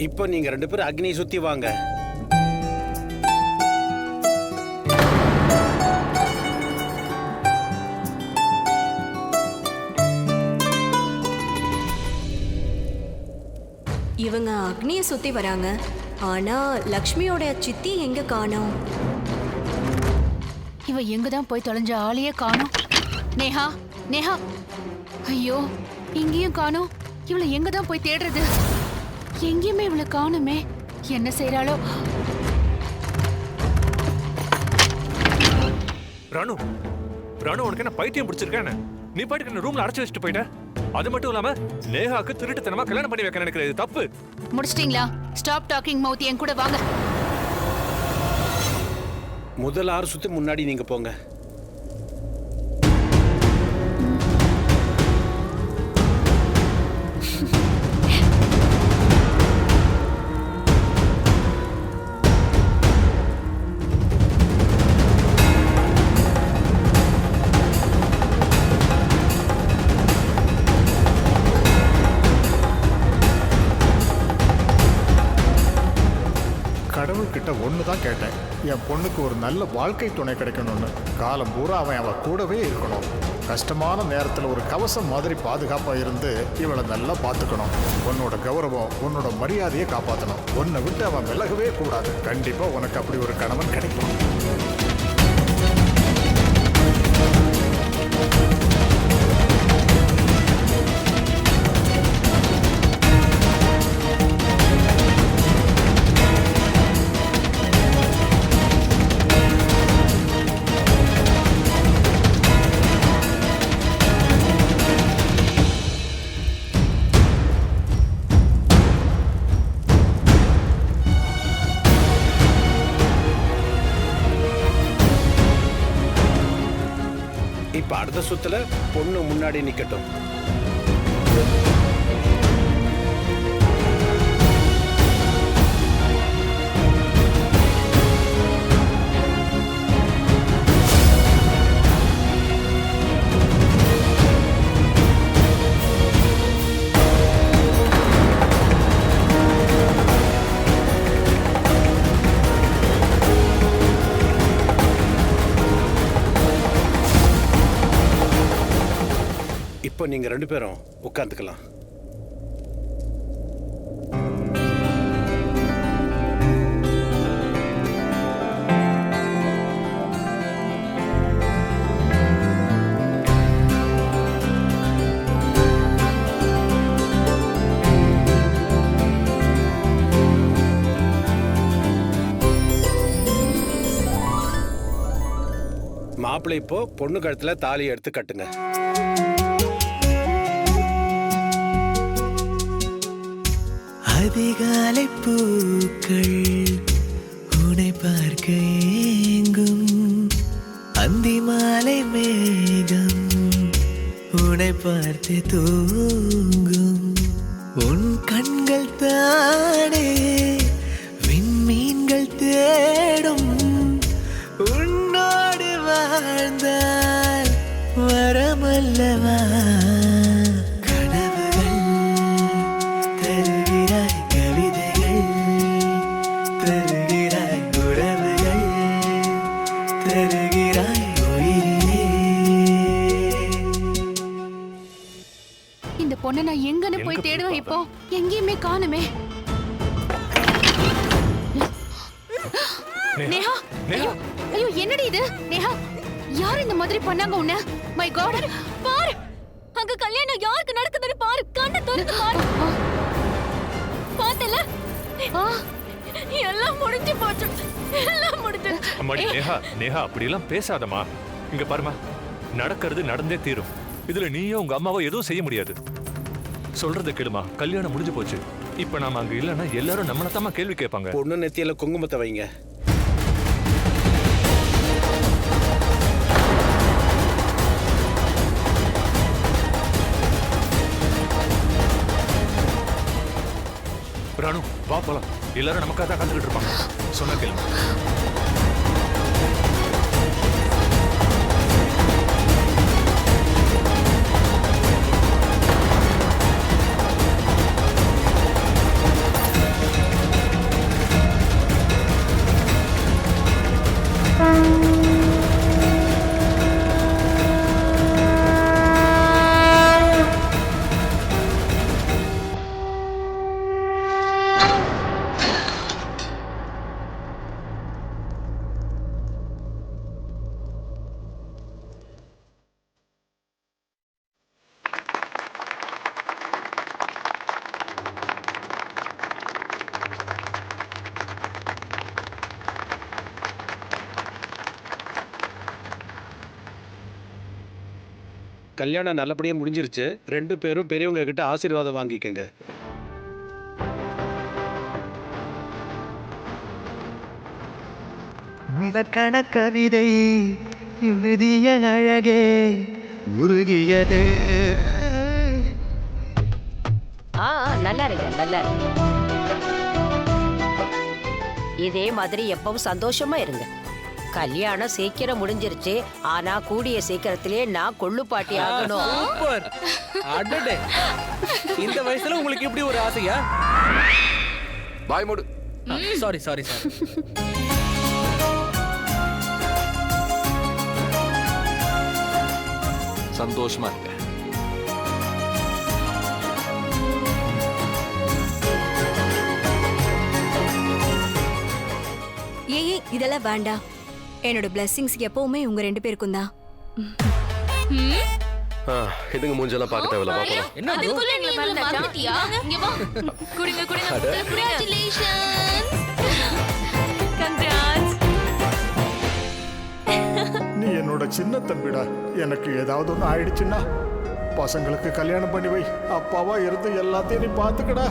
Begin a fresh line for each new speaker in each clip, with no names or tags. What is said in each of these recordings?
இப்போ நீங்க 2 பேரும் அக்னியை சுத்தி வாங்க.
இவங்க அக்னியை சுத்தி வராங்க. ஆனா லக்ஷ்மியோட சித்தி எங்க காணோம்?
இவ எங்கதான் போய் தொலைஞ்ச ஆளையே காணோம். நேஹா, நேஹா, ஐயோ இங்கேயும் காணோம். இவளை எங்கதான் போய் தேடுறது? எங்கேயுமே இவளை காணுமே. என்ன செய்யறாளோ?
ராணு, ராணு, உனக்கு என்ன பைத்தியம் பிடிச்சிருக்கேன்? நீ பாட்டுக்கு என்ன ரூம்ல அடைச்சு வச்சுட்டு போயிட்ட. அது மட்டும் இல்லாம நேஹாக்கு திருட்டுத்தனமா கல்யாணம் பண்ணி வைக்க நினைக்கிறது தப்பு.
முடிச்சிட்டீங்களா? ஸ்டாப் டாக்கிங் மவுத், என் கூட வாங்க.
முதல் 6 சுத்து முன்னாடி நீங்க போங்க.
கடவுள்கிட்ட ஒன்று தான் கேட்டேன், என் பொண்ணுக்கு ஒரு நல்ல வாழ்க்கை துணை கிடைக்கணும்னு. காலம் பூரா அவன் கூடவே இருக்கணும். கஷ்டமான நேரத்தில் ஒரு கவசம் மாதிரி பாதுகாப்பாக இருந்து இவளை நல்லா பார்த்துக்கணும். உன்னோட கௌரவம், உன்னோட மரியாதையை காப்பாற்றணும். உன்னை விட்டு அவன் விலகவே கூடாது. கண்டிப்பாக உனக்கு அப்படி ஒரு கணவன் கிடைக்கும்.
இப்ப அடுத்த சுத்துல பொண்ணு முன்னாடி நிக்கட்டும். இப்போ நீங்க 2 பேரும் உட்காந்துக்கலாம். மாப்பிள்ளை இப்போ பொண்ணு கழுத்துல தாலி எடுத்து கட்டுங்க.
அதிகாலை பூக்கள் உன்னை பார்க்க ஏங்கும், அந்தி மாலை மேகம் உன்னை பார்த்து தூங்கும். உன் கண்கள் தானே விண்மீன்கள் தேடும், உன்னோடு வாழ்ந்தால் வரமல்லவா.
இந்த பொண்ணை நான் எங்கன்னு போய் தேடுவேன்? இப்போ எங்கேயுமே காணுமே. நேஹா, ஐயோ ஐயோ, என்னடி இது? நேஹா, யார் இந்த மாதிரி பண்ணாங்க உன்ன? மை காட், பாரு அங்க கல்யாணம் யாருக்கு நடக்குதுன்னு பாரு. கண்ணை திறந்து பாரு. பார்த்தல, எல்லாம் முடிஞ்சு போச்சு. எல்லாம் முடிஞ்சு.
அம்மாடி நேஹா, நேஹா அப்படி எல்லாம் பேசாதம்மா. இங்க பாருமா, நடக்கிறது நடந்தே தீரும். இதுல நீயோ உங்க அம்மாவோ எதுவும் செய்ய முடியாது. சொல்றத கேளுமா, கல்யாணம் முடிஞ்சு போச்சு. இப்ப நாம அங்க இல்லன்னா எல்லாரும் நம்மளத்தாமா கேள்வி கேட்பாங்க.
பொண்ணு நெத்தியில குங்குமத்தை வைங்க.
ராணு, வா போலாம். எல்லாரும் நமக்காக தான் காத்துக்கிட்டு இருப்பாங்க. சொன்ன கேளுமா.
கல்யாணம் நல்லபடியாக முடிஞ்சிருச்சு. 2 பேரும் பெரியவங்க கிட்ட ஆசீர்வாதம் வாங்கிக்கங்க.
இதற்கான கவிதை எழுதிய அழகே உருகியது.
நல்லா இருங்க, நல்லா இருங்க. இதே மாதிரி எப்பவும் சந்தோஷமா இருங்க. கல்யாணம் சீக்கிரம் முடிஞ்சிருச்சு. ஆனா கூடிய சீக்கிரத்திலே நான் கொள்ளுப்பாட்டி ஆகணும்.
சூப்பர். அடடே, இந்த வயசுல உங்களுக்கு இப்படி ஒரு ஆசையா?
பாய் மூடு.
Sorry sorry sorry.
சந்தோஷமா இருங்க.
ஏய் இதெல்லாம் வேண்டாம். என்னோட பிளெஸிங்ஸ் எப்பவுமே உங்க 2 பேருக்கும் தான்.
இதுங்க மூஞ்செல்லாம் பார்க்க தேவையில்ல. பாப்போம்.
என்ன bro?
அதுக்குள்ள நீ எங்களை மறந்துட்டியா? இங்க வா. குடிங்க குடிங்க. Congratulations. Congrats.
நீ என்னோட சின்ன தம்பிடா. எனக்கு ஏதாவது ஒன்று ஆயிடுச்சுன்னா பசங்களுக்கு கல்யாணம் பண்ணி வை. அப்பாவா இருந்து எல்லாத்தையும் நீ பார்த்துக்கடா.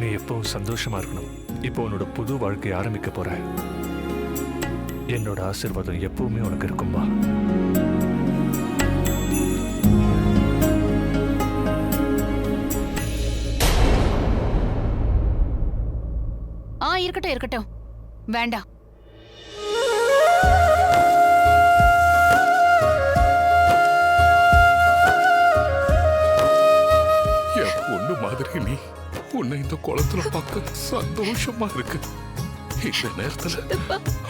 நீ எப்பவும் சந்தோஷமா இருக்கணும். இப்போ உன்னோட புது வாழ்க்கையை ஆரம்பிக்க போற. என்னோட ஆசீர்வாதம் எப்பவுமே உனக்கு இருக்கும்பா.
இருக்கட்டும் இருக்கட்டும், வேண்டாம்.
என் பொண்ணு மாதிரி நீ உன்னை இந்த குளத்துல பார்க்க சந்தோஷமா இருக்கு. இந்த நேரத்துல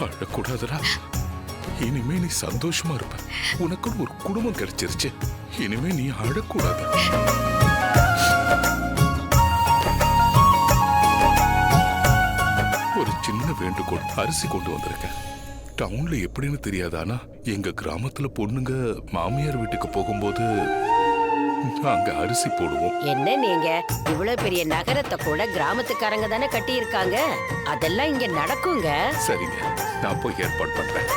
அழக்கூடாதுடா. இனிமே நீ சந்தோஷமா இருப்ப. உனக்குன்னு ஒரு குடும்பம் கிடைச்சிருச்சு. இனிமே நீ அழக்கூடாது. ஒரு சின்ன வேண்டுகோள், அரிசி கொண்டு வந்திருக்கேன். டவுன்ல எப்படின்னு தெரியாது, ஆனா எங்க கிராமத்துல பொண்ணுங்க மாமியார் வீட்டுக்கு போகும்போது அங்க அரிசி போடுவோம்.
என்ன நீங்க இவ்வளவு பெரிய நகரத்தை கூட கிராமத்துக்காரங்க தானே கட்டி இருக்காங்க. அதெல்லாம் இங்க நடக்குங்க.
சரிங்க, நான் போய் ஏற்பாடு பண்றேன்.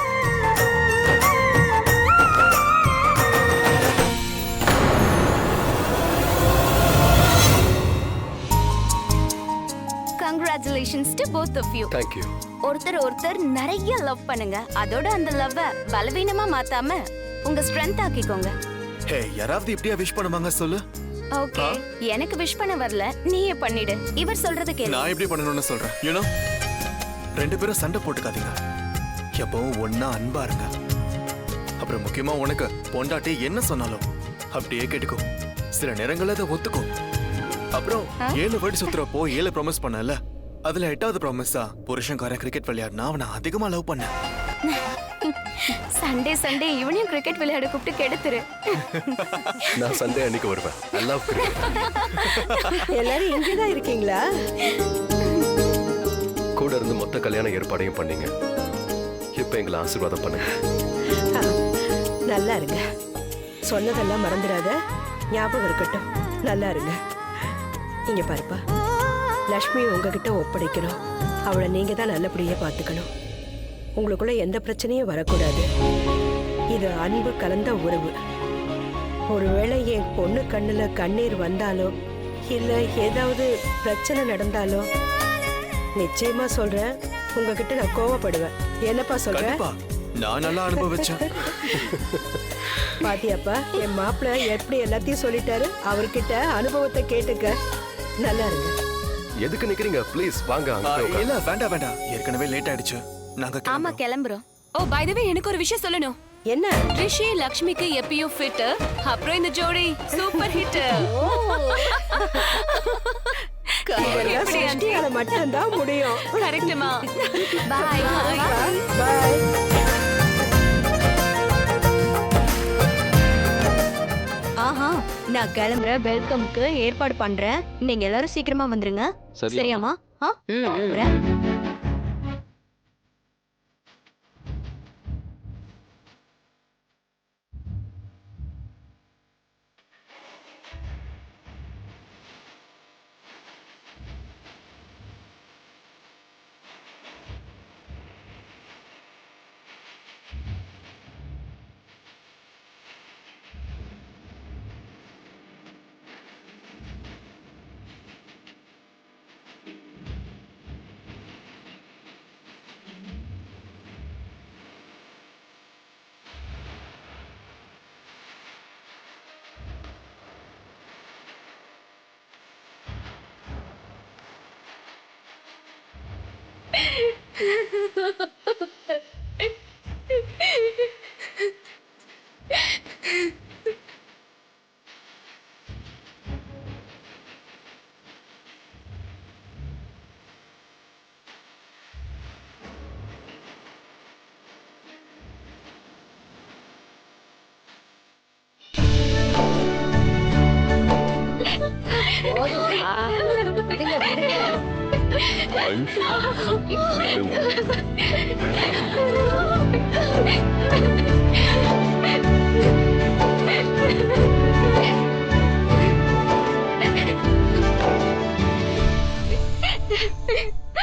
Congratulations to both of you.
Thank you.
ஒருத்தர் நிறைய லவ் பண்ணுங்க. அதோட அந்த லவ்வ பலவீனமா மாத்தாம உங்க ஸ்ட்ரென்த் ஆக்கிக்கோங்க.
ஹே, யாராவது இப்படியா விஷ் பண்ணுவாங்க சொல்லு?
ஓகே, எனக்கு விஷ் பண்ண வரல, நீயே பண்ணிடு. இவர் சொல்றது கேளு.
நான் எப்படி பண்ணணும்னு சொல்றேன். You know, 2 பேரும் சண்டை போட்டுக்காதீங்க. எப்பவும் ஒண்ணா அன்பா இருங்க. அப்புறம் முக்கியமா உனக்கு பொண்டாட்டி என்ன சொன்னாலும் அப்படியே கேட்டுக்கோ. சில நேரங்கள்ல அதை ஒத்துக்கோ. அப்புறம் 7 வேர்டு சுத்துறப்போ 7 ப்ராமிஸ் பண்ணல. அதுல 8வது ப்ராமிஸா புருஷன்காரன் கிரிக்கெட் விளையாடுனா அவனை அதிகமா லவ் பண்ண.
சண்டே இவனையும் கிரிக்கெட் விளையாட கூப்பிட்டு கெடுத்துரு.
நான் சண்டே அன்னைக்கு வருவேன். I love cricket.
எல்லாரும் இங்கதான் இருக்கீங்களா?
கூட இருந்து மொத்த கல்யாண ஏற்பாடையும் பண்ணீங்க. இப்ப எங்களை ஆசீர்வாதம் பண்ணுங்க.
நல்லா இருங்க. சொன்னதெல்லாம் மறந்துடாத. ஞாபகம் இருக்கட்டும். நல்லா இருங்க. இங்க பாருப்பா, லக்ஷ்மி உங்ககிட்ட ஒப்படைக்கணும். அவளை நீங்க தான் நல்லபடியா பாத்துக்கணும். உங்களுக்குள்ள எந்த பிரச்சனையும் வரக்கூடாது. இது அன்பு கலந்த உறவு. ஒருவேளை என் பொண்ணு கண்ணுல கண்ணீர் வந்தாலோ இல்ல ஏதாவது பிரச்சனை நடந்தாலோ நிச்சயமா சொல்றேன், உங்ககிட்ட நான் கோவப்படுவேன். என்னப்பா சொல்றேன்?
நான் நல்லா அனுபவிச்சேன்.
பாத்தியாப்பா, என் மாப்பிள்ள எப்படி எல்லாத்தையும் சொல்லிட்டாரு. அவர்கிட்ட அனுபவத்தை கேட்டுக்க. நல்லா இருங்க.
எதுக்கு நிக்கிறீங்க? ப்ளீஸ் வாங்க.
இல்ல வேண்டாம், ஏற்கனவே லேட் ஆயிடுச்சு. நாங்க
ஆமா கிளம்புறோம்.
ஓ பை தி வே, எனக்கு ஒரு விஷயம் சொல்லணும்.
என்ன?
ரிஷி லக்ஷ்மிக்கு எப்பயும் ஃபிட். அப்புறம் இந்த ஜோடி சூப்பர் ஹிட்.
சிருஷ்டியால மட்டும்தான் முடியும்.
கரெக்ட்டுமா?
பாய்.
பாய். ஆஹா, நான் கிளம்புறேன். வெல்கம்க்கு ஏற்பாடு பண்றேன். நீங்க எல்லாரும் சீக்கிரமா வந்துருங்க. சரியாமா?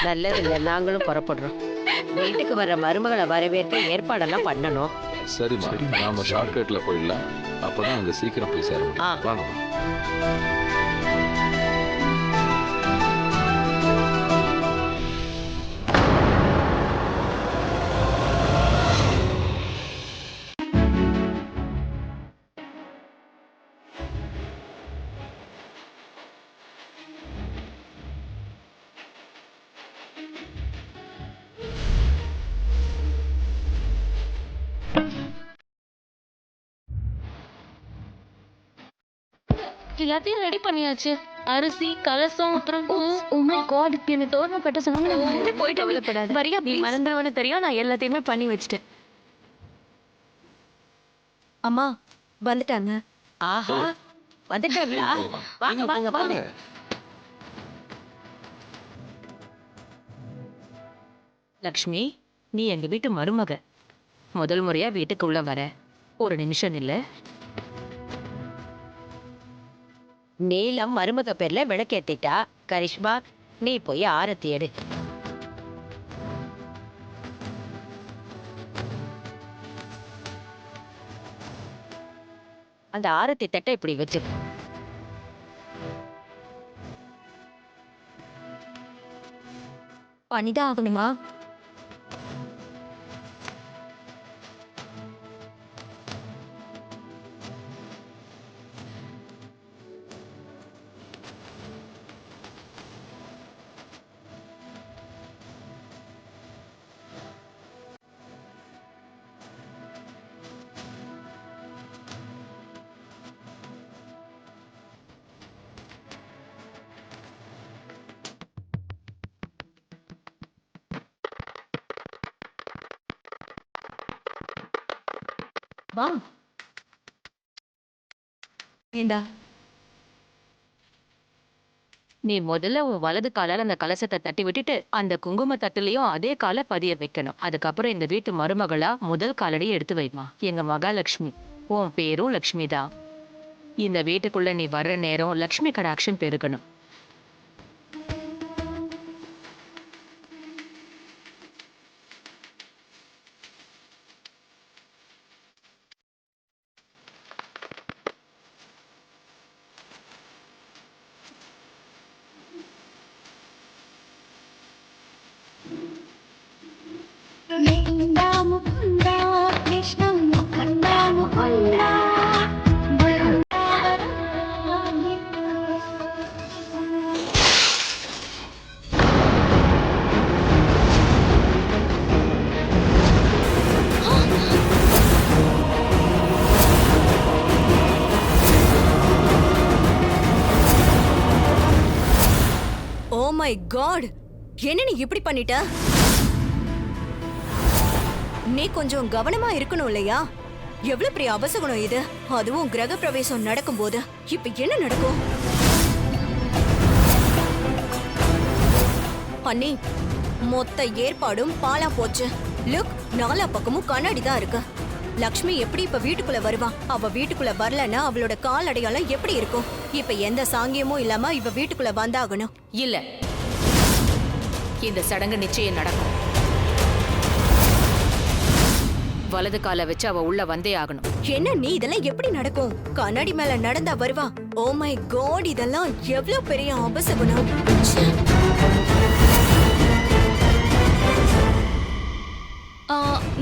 நல்லதில்ல, நாங்களும் புறப்படுறோம். வீட்டுக்கு வர்ற மருமகளை வரவேற்க ஏற்பாடெல்லாம் பண்ணணும்.
சரிம்மா, நாம ஷார்ட்கட்ல போயிடலாம். அப்பதான் அங்க சீக்கிரம் போய் சேரணும். வாங்க.
எல்லாத்தையும் ரெடி பண்ணியாச்சு. அரிசி, கலசம், அப்புறம் எனக்கு தோரணம் கட்ட சொன்னாங்க. போயிட்டு அவளப்படாது. வரியா, நீ மறந்துடுவேன்னு தெரியும். நான் எல்லாத்தையுமே பண்ணி வச்சுட்டேன்.
அம்மா வந்துட்டாங்க.
ஆஹா, வந்துட்டாங்களா? வாங்க வாங்க வாங்க. லக்ஷ்மி, நீ எங்க வீட்டு மருமக. முதல் முறையா வீட்டுக்குள்ள வர. ஒரு நிமிஷம் இல்ல. நீலம் மருமக பேர்ல விளக்கேத்திட்டா. கரிஷ்மா, நீ போய் ஆரத்தி எடு. அந்த ஆரத்தி தட்டை இப்படி வச்சு.
பண்ணிதான் ஆகணுமா? வா. ஏண்டா,
நீ முதல்ல உன் வலது காலால அந்த கலசத்தை தட்டி விட்டுட்டு அந்த குங்கும தட்டுலயும் அதே காலை பதிய வைக்கணும். அதுக்கப்புறம் இந்த வீட்டு மருமகளா முதல் காலடி எடுத்து வைமா. எங்க மகாலட்சுமி, உன் பேரும் லக்ஷ்மி தான். இந்த வீட்டுக்குள்ள நீ வர்ற நேரம் லக்ஷ்மி கடாட்சம் பெருகணும்.
ஓ மை காட், என்ன நீ இப்படி பண்ணிட்ட? நீ கொஞ்சம் கவனமா இருக்கணும் இல்லையா? எவ்வளவு பெரிய அபசகுணம் இது, அதுவும் கிரக பிரவேசம் நடக்கும்போது. இப்ப என்ன நடக்கும்? அண்ணி, மொத்த ஏற்பாடும் பாலா போச்சு. லுக், நாலா பக்கமும் கண்ணாடி தான் இருக்கு. லக்ஷ்மி எப்படி இப்ப வீட்டுக்குள்ள வருவா? அவ வீட்டுக்குள்ள வரலன்னா அவளோட கால் அடையாளம் எப்படி இருக்கும்? இப்ப எந்த சாங்கியமும் இல்லாம இவ வீட்டுக்குள்ள வந்தாகணும்.
இல்ல, இந்த சடங்கு நிச்சயம் நடக்கும். வலது காலை வச்சு அவ உள்ள வந்தே ஆகணும்.
என்ன நீ, இதெல்லாம் எப்படி நடக்கும்? கண்ணாடி மேல நடந்தா வருவா? ஓ மை காட், இதெல்லாம் எவ்வளவு பெரிய அபசகுணம்.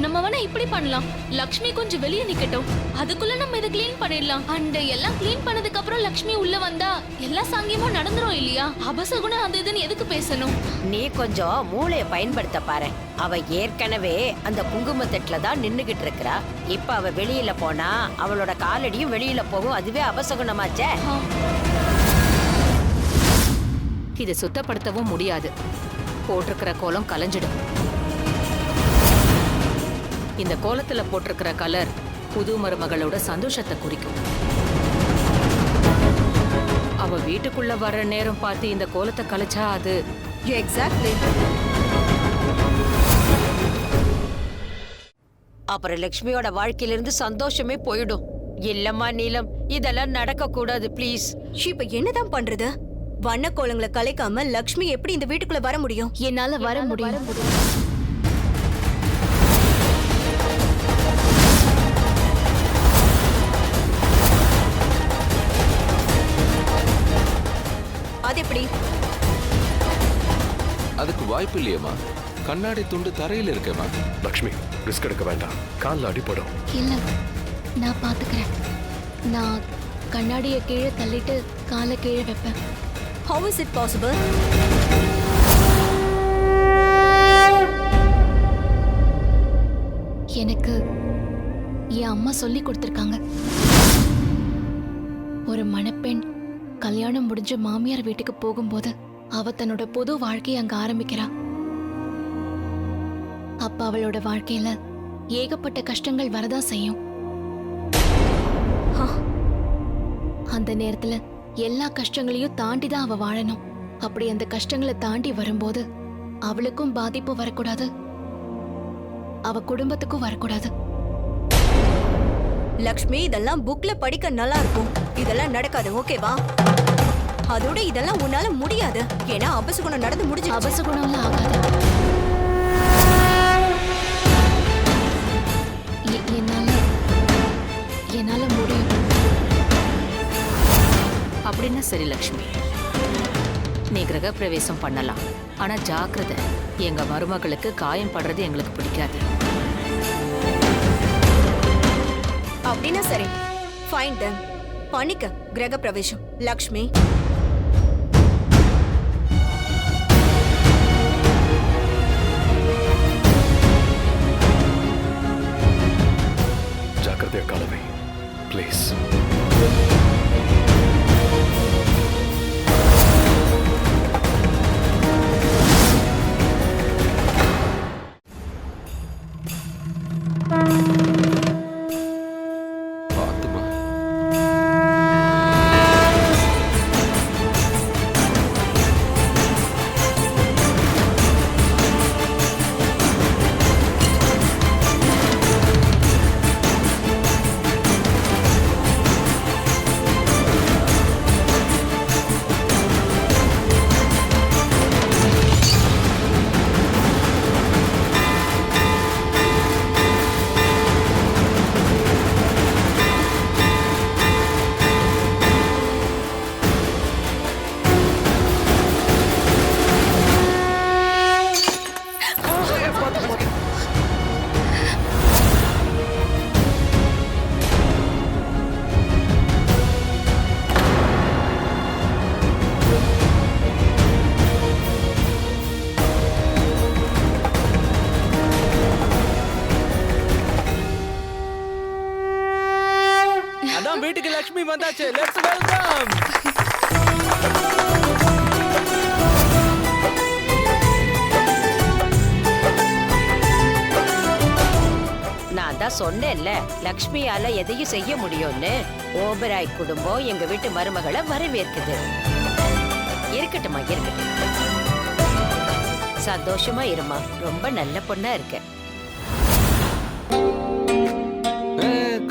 நம்ம வேணா இப்படி பண்ணலாம். லக்ஷ்மி கொஞ்சம் வெளியே நிக்கட்டும், அதுக்குள்ள நம்ம இதை கிளீன் பண்ணிடலாம். அண்ட் எல்லாம் கிளீன் பண்ணதுக்கு அப்புறம் லக்ஷ்மி உள்ள வந்தா எல்லா சாங்கியமா நடந்துரும் இல்லையா? அபசகுணம் அது இதுன்னு எதுக்கு பேசணும்?
நீ கொஞ்சம் மூளையை பயன்படுத்த பாரு. அவ ஏற்கனவே அந்த குங்குமத்தட்டுல தான் நின்னுகிட்டு இருக்கிறா. இப்ப அவ வெளியில போனா அவளோட காலடியும் வெளியில போகும். அதுவே அபசகுணமாச்சே.
இதை சுத்தப்படுத்தவும் முடியாது. போட்டிருக்கிற கோலம் கலைஞ்சிடும். இந்த கோலத்துல போட்டிருக்கிற கலர் புது மருமகளோட சந்தோஷத்தை குறிக்கும்.
அவ வீட்டுக்குள்ள வர்ற நேரம் பார்த்து இந்த கோலத்தை கலைச்சா அது
எக்ஸாக்ட்லி.
அப்புறம் லக்ஷ்மியோட வாழ்க்கையிலிருந்து சந்தோஷமே போயிடும். இல்லம்மா நீலம், இதெல்லாம் நடக்க கூடாது ப்ளீஸ்.
இப்ப என்னதான் பண்றது? வண்ண கோலங்களை கலைக்காம லக்ஷ்மி எப்படி இந்த வீட்டுக்குள்ள வர முடியும்?
என்னால வர முடியும்.
அது எப்படி?
அதுக்கு வாய்ப்பு இல்லையம்மா. கண்ணாடி துண்டு தரையில இருக்கேம்மா.
லக்ஷ்மி, ரிஸ்க் எடுக்க வேண்டாம். காலில் அடிபடும்.
இல்ல, நான் பாத்துக்கிறேன். நான் கண்ணாடியை கீழே தள்ளிட்டு காலை கீழே வைப்பேன்.
How is it possible?
எனக்கு என் அம்மா சொல்லி கொடுத்துருக்காங்க. ஒரு மணப்பெண் கல்யாணம் முடிஞ்சு மாமியார் வீட்டுக்கு போகும்போது அவ தன்னோட புது வாழ்க்கையை அங்க ஆரம்பிக்கிறா. அப்ப அவளோட வாழ்க்கையில ஏகப்பட்ட கஷ்டங்கள் வரதா செய்யும். அந்த நேரத்துல எல்லா கஷ்டங்களையும் தாண்டி தான் அவ வாழணும். அப்படி அந்த கஷ்டங்களை தாண்டி வரும்போது அவளுக்கும் பாதிப்பு வரக்கூடாது, அவ குடும்பத்துக்கும் வரக்கூடாது.
லக்ஷ்மி, இதெல்லாம் புக்ல படிக்க நல்லா இருக்கும். இதெல்லாம் நடக்காது, ஓகேவா? அதோட இதெல்லாம் உன்னால முடியாது. ஏன்னா அபசகுணம் நடந்து முடிஞ்சு.
அபசகுணம்லாம் ஆகாது. என்னால முடியும்.
அப்படின்னா சரி லக்ஷ்மி, நீ கிரக பிரவேசம் பண்ணலாம். ஆனா ஜாக்கிரதை, எங்க மருமகளுக்கு காயம் படுறது எங்களுக்கு பிடிக்காது.
அப்படின்னா சரி, ஃபைன் தென். பண்ணிக்க கிரக பிரவேசம். லக்ஷ்மி,
ஜாக்கிரதையா காலவை ப்ளீஸ்.
வீட்டுக்கு லட்சுமி வந்தாச்சு. Let's welcome.
நான் தான் சொன்னேன்ல, லக்ஷ்மியால எதையும் செய்ய முடியும்னு. ஓபராய் குடும்பம் எங்க வீட்டு மருமகளை வரவேற்குது. இருக்கட்டுமா, இருக்கட்டும். சந்தோஷமா இருமா, ரொம்ப நல்ல பொண்ணா இருக்க.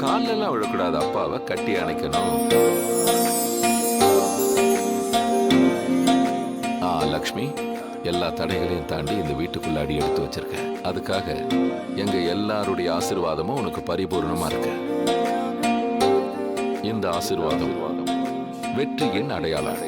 காலெல்லாம் விழக்கூடாது, அப்பாவை கட்டி அணைக்கணும். லக்ஷ்மி, எல்லா தடைகளையும் தாண்டி இந்த வீட்டுக்குள்ள அடி எடுத்து வச்சிருக்க. அதுக்காக எங்க எல்லாருடைய ஆசீர்வாதமும் உனக்கு பரிபூர்ணமா இருக்கு. இந்த ஆசீர்வாதம் வெற்றியின் அடையாளம்.